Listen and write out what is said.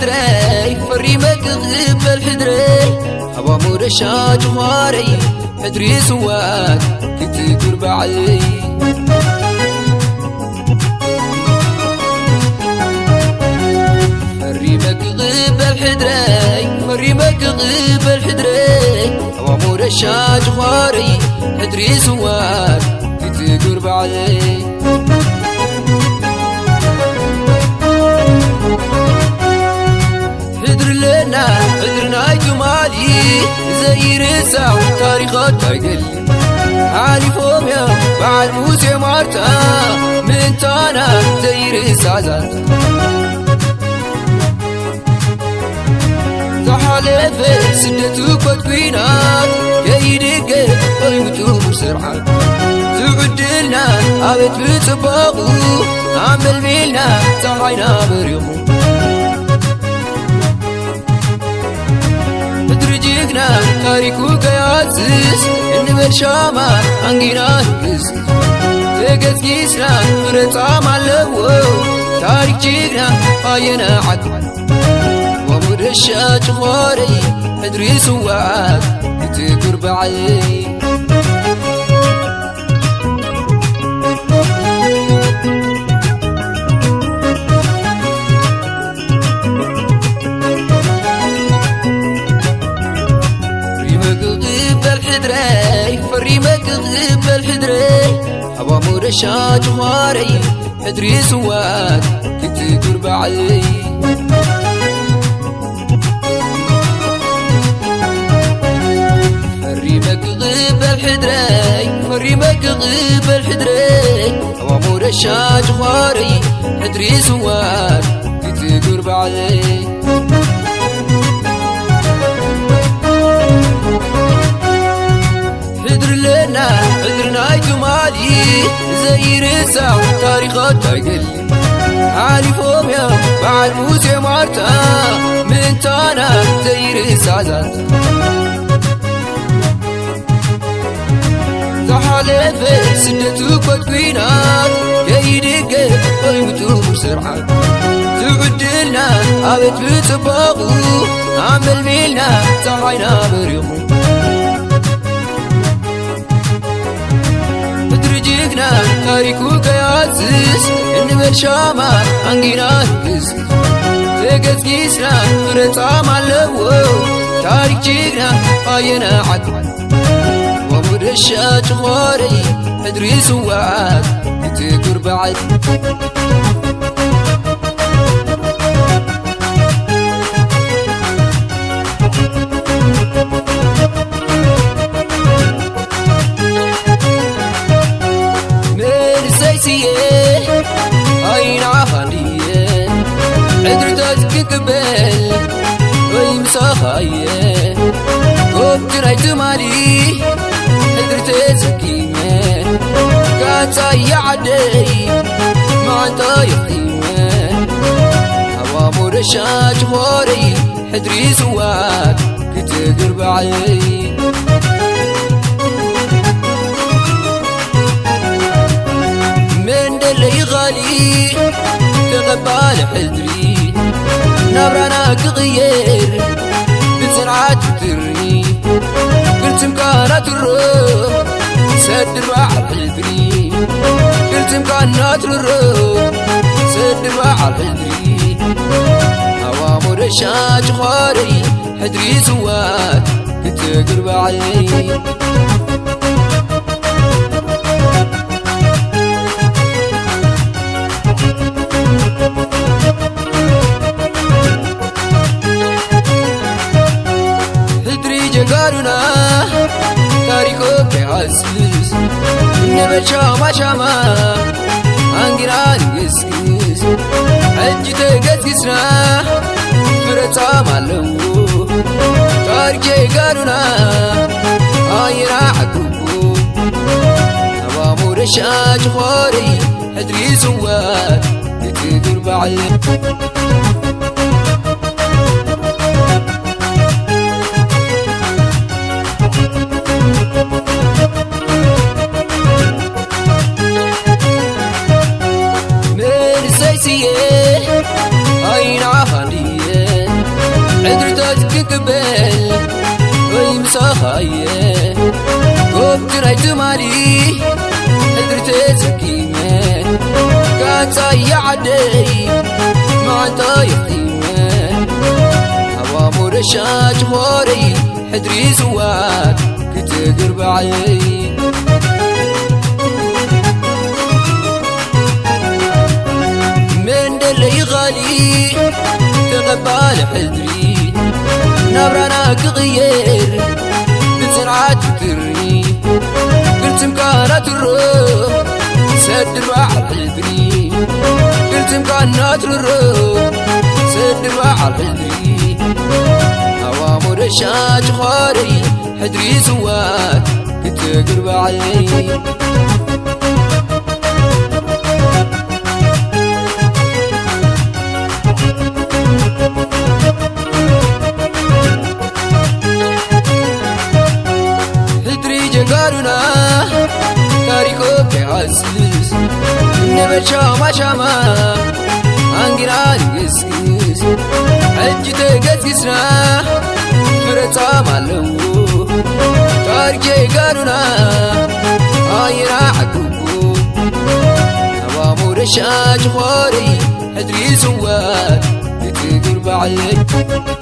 الحدري فريمك غب الحدري هوا مرشاج خواري حدري سواد كنت قرب علي فريمك غب الحدري فريمك غب الحدري هوا مرشاج خواري حدري سواد كنت قرب علي حدرنا جمالي زي رسع تاريخات تايقل عالي فوميا بعد موسى مارتا من تانا زي رسع زات زحالي سدتو كوينات كيدك ويمتو بسرعة تقدلنا عبت بتباقو عمل ميلنا تحينا بريخو تاريخو كياسس إن شاما أنجينا نقص تقص جيسنا فرطام علوو تاريخ جينا هاينا عد ومرشا جخوري حدري سواد تقرب علي فريمك غب الحدري هوا مرشا جواري حدري سواد كنت قرب علي فريمك غب الحدري فريمك غب الحدري هوا مرشا جواري حدري سواد كنت قرب علي حدرنا جمالي زي رسع تاريخات تايقل عالي فوميا بعد موسى مارتا من تانا زي رسع زات زحالي سدتو كوينات كيدك ويمتو بسرعة تقدلنا عبت بتباقو عمل ميلنا تحينا بريخو تاريخو كياسس إن شاما أنجينا نقص تقص جيسنا فرطام علوو تاريخ جينا هاينا عد ومرشا جخوري حدري سواد كنت قرب علي أين عهدية عدرتك قبل ويمساخاية قبت رايت مالي عدرتك زكيمة قاتا يعدي ما انتا يقيمة هوا مرشا جخوري حدري سواك كتقرب علي اللي غالي تقبل حدري نبرانا كغير بسرعة ترني قلت مكانات الروح سد رباع حدري قلت مكانات الروح سد رباع حدري هوا مرشا جخاري حدري سواد كنت قرب علي قالونا تاريخو كياسس نبل شاما أنجينا نقص حج تقصنا فرطام علوو تاريخي قالونا هاينا عقوبو هوا مرشا جخوري حدري سواد كتقرب علي أين عهدية يقبل ويمسخايه قبت رايت مالي حضرت سكيمة كان صايع عدي ما طايقيمة هوا مرشاج خوري حدري سواك كتقر بعي من دلي غالي تقبل حدري نبرانا كغير بسرعة فكرني قلت مكانات الروح سد مع حدري قلت مكانات الروح سد مع حدري هوا مرشاج خاري حدري سواك كتقرب علي قالونا تاريخو بيعزز نبت شاما شاما انقنا نقسقس حج تقسقسنا فرطا مالو تاريخي قالونا آينا حقوقو هوا مرشاج خوري حدري سواد بتقرب عليك